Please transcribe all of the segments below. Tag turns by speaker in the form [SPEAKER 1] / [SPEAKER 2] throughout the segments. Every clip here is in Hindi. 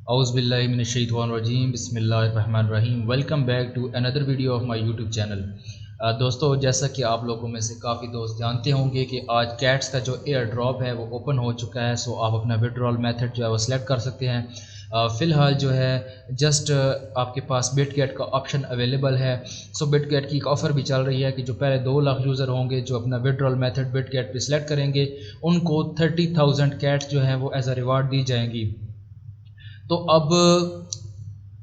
[SPEAKER 1] औज़ुबिल्लाहि मिनश्शैतानिर्रजीम बिस्मिल्लाहिर्रहमानिर्रहीम। Welcome back to another video of my YouTube channel. दोस्तों, जैसा कि आप लोगों में से काफ़ी दोस्त जानते होंगे कि आज कैट्स का जो एयर ड्रॉप है वो ओपन हो चुका है। सो आप अपना विड्रॉल मेथड जो है वो सिलेक्ट कर सकते हैं। फ़िलहाल जो है जस्ट आपके पास बिटगेट का ऑप्शन अवेलेबल है। सो बिटगेट की एक ऑफ़र भी चल रही है कि जो पहले 2 लाख यूज़र होंगे जो अपना विड्रॉल मेथड बिटगेट पे सिलेक्ट करेंगे उनको 30,000 कैट्स जो हैं वो एज अ रिवार्ड दी जाएंगी। तो अब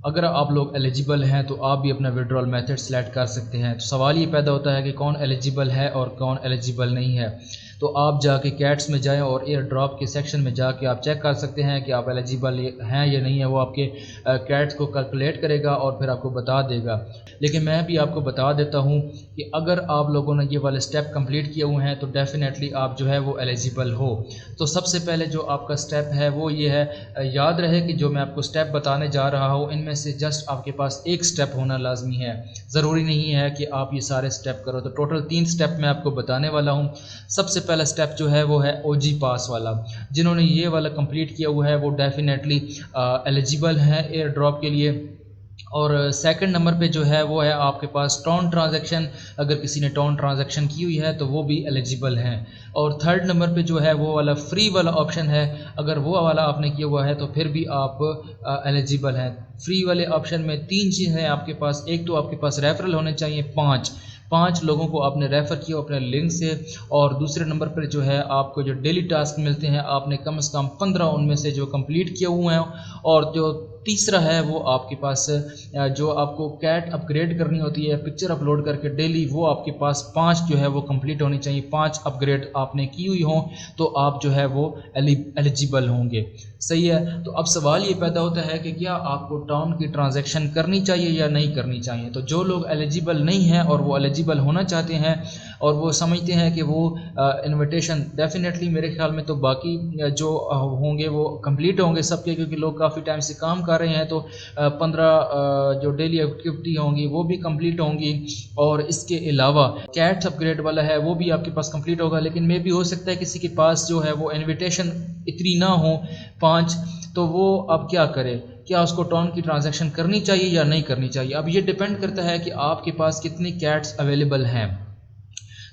[SPEAKER 1] अगर आप लोग एलिजिबल हैं तो आप भी अपना विड्रॉल मेथड सेलेक्ट कर सकते हैं। तो सवाल ये पैदा होता है कि कौन एलिजिबल है और कौन एलिजिबल नहीं है। तो आप जाके कैट्स में जाएं और एयर ड्रॉप के सेक्शन में जाके आप चेक कर सकते हैं कि आप एलिजिबल हैं या नहीं है। वो आपके कैट्स को कैलकुलेट करेगा और फिर आपको बता देगा। लेकिन मैं भी आपको बता देता हूँ कि अगर आप लोगों ने ये वाले स्टेप कंप्लीट किए हुए हैं तो डेफिनेटली आप जो है वो एलिजिबल हो। तो सबसे पहले जो आपका स्टेप है वो ये है, याद रहे कि जो मैं आपको स्टेप बताने जा रहा हूँ इनमें से जस्ट आपके पास एक स्टेप होना लाजमी है। ज़रूरी नहीं है कि आप ये सारे स्टेप करो। तो टोटल 3 स्टेप मैं आपको बताने वाला हूँ। सबसे पहला स्टेप जो है वो है ओजी पास वाला। जिन्होंने ये वाला कंप्लीट किया हुआ है वो डेफिनेटली एलिजिबल है एयर ड्रॉप के लिए। और सेकंड नंबर पे जो है वो है आपके पास टॉन ट्रांजैक्शन। अगर किसी ने टॉन ट्रांजैक्शन की हुई है तो वो भी एलिजिबल हैं। और थर्ड नंबर पे जो है वो वाला फ्री वाला ऑप्शन है। अगर वो वाला आपने किया हुआ है तो फिर भी आप एलिजिबल हैं। फ्री वाले ऑप्शन में 3 चीज़ें हैं आपके पास। एक तो आपके पास रेफरल होने चाहिए 5 लोगों को आपने रेफ़र किया अपने लिंक से। और दूसरे नंबर पर जो है आपको जो डेली टास्क मिलते हैं आपने कम से कम 15 उनमें से जो कंप्लीट किए हुए हैं। और जो तीसरा है वो आपके पास जो आपको कैट अपग्रेड करनी होती है पिक्चर अपलोड करके डेली, वो आपके पास 5 जो है वो कंप्लीट होनी चाहिए। 5 अपग्रेड आपने की हुई हों तो आप जो है वो एलिजिबल होंगे। सही है। तो अब सवाल ये पैदा होता है कि क्या आपको टॉन की ट्रांजैक्शन करनी चाहिए या नहीं करनी चाहिए। तो जो लोग एलिजिबल नहीं हैं और वो एलिजिबल होना चाहते हैं और वो समझते हैं कि वो इनविटेशन डेफिनेटली मेरे ख्याल में तो बाकी जो होंगे वो कंप्लीट होंगे सबके, क्योंकि लोग काफ़ी टाइम से काम कर रहे हैं। तो 15 जो डेली एक्टिविटी होंगी वो भी कंप्लीट होंगी। और इसके अलावा कैट्स अपग्रेड वाला है वो भी आपके पास कंप्लीट होगा। लेकिन मे भी हो सकता है किसी के पास जो है वो इनविटेशन इतनी ना हो 5, तो वो अब क्या करे, क्या उसको टॉन की ट्रांजैक्शन करनी चाहिए या नहीं करनी चाहिए। अब ये डिपेंड करता है कि आपके पास कितनी कैट्स अवेलेबल हैं।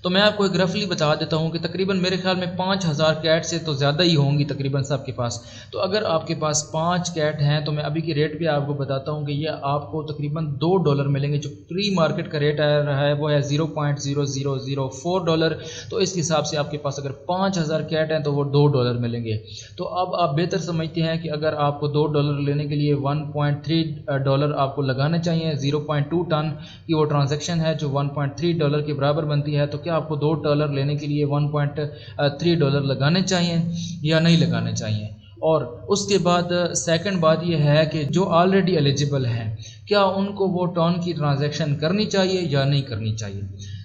[SPEAKER 1] तो मैं आपको एक रफली बता देता हूँ कि तकरीबन मेरे ख्याल में 5,000 कैट से तो ज़्यादा ही होंगी तकरीबन सबके पास। तो अगर आपके पास 5 कैट हैं तो मैं अभी की रेट भी आपको बताता हूँ कि ये आपको तकरीबन $2 मिलेंगे। जो प्री मार्केट का रेट आ रहा है वो है $0.0004। तो इस हिसाब से आपके पास अगर 5,000 कैट हैं तो वो $2 मिलेंगे। तो अब आप बेहतर समझते हैं कि अगर आपको $2 लेने के लिए $1.3 आपको लगाने चाहिए। 0.2 टन की वो ट्रांजैक्शन है जो $1.3 के बराबर बनती है। तो क्या आपको $2 लेने के लिए $1.3 लगाने चाहिए या नहीं लगाने चाहिए। और उसके बाद सेकंड बात यह है कि जो ऑलरेडी एलिजिबल हैं क्या उनको वो टॉन की ट्रांजैक्शन करनी चाहिए या नहीं करनी चाहिए।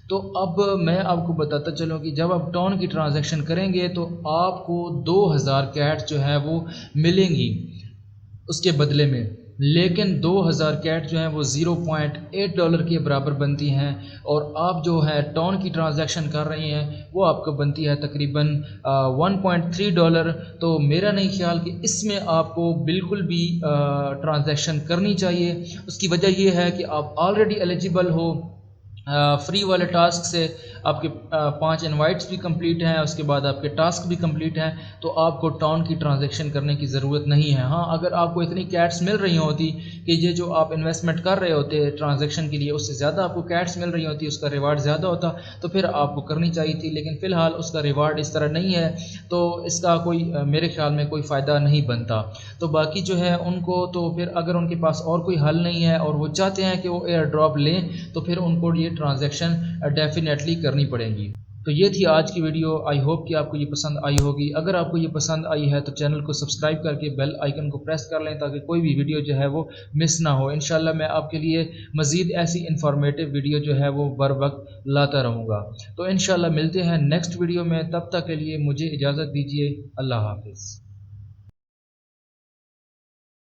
[SPEAKER 1] तो अब मैं आपको बताता चलूँ कि जब आप टॉन की ट्रांजैक्शन करेंगे तो आपको 2,000 कैट जो है वो मिलेंगी उसके बदले में। लेकिन 2,000 कैट जो हैं वो $0.8 के बराबर बनती हैं। और आप जो है टॉन की ट्रांजैक्शन कर रहे हैं वो आपको बनती है तकरीबन $1.3। तो मेरा नहीं ख्याल कि इसमें आपको बिल्कुल भी ट्रांजैक्शन करनी चाहिए। उसकी वजह ये है कि आप ऑलरेडी एलिजिबल हो। फ्री वाले टास्क से आपके 5 इनवाइट्स भी कंप्लीट हैं, उसके बाद आपके टास्क भी कंप्लीट हैं। तो आपको टॉन की ट्रांजैक्शन करने की ज़रूरत नहीं है। हाँ, अगर आपको इतनी कैट्स मिल रही होती कि ये जो आप इन्वेस्टमेंट कर रहे होते ट्रांजैक्शन के लिए उससे ज़्यादा आपको कैट्स मिल रही होती, उसका रिवार्ड ज़्यादा होता, तो फिर आपको करनी चाहिए थी। लेकिन फ़िलहाल उसका रिवार्ड इस तरह नहीं है तो इसका कोई मेरे ख्याल में कोई फ़ायदा नहीं बनता। तो बाकी जो है उनको तो फिर अगर उनके पास और कोई हल नहीं है और वो चाहते हैं कि वो एयर ड्रॉप लें तो फिर उनको ये ट्रांजैक्शन डेफिनेटली करनी पड़ेगी। तो ये थी आज की वीडियो। आई होप कि आपको ये पसंद आई होगी। अगर आपको ये पसंद आई है तो चैनल को सब्सक्राइब करके बेल आइकन को प्रेस कर लें ताकि कोई भी वीडियो जो है वो मिस ना हो। इंशाल्लाह मैं आपके लिए मज़ीद ऐसी इन्फॉर्मेटिव वीडियो जो है वो बर वक्त लाता रहूँगा। तो इंशाल्लाह मिलते हैं नेक्स्ट वीडियो में। तब तक के लिए मुझे इजाज़त दीजिए। अल्लाह हाफिज़।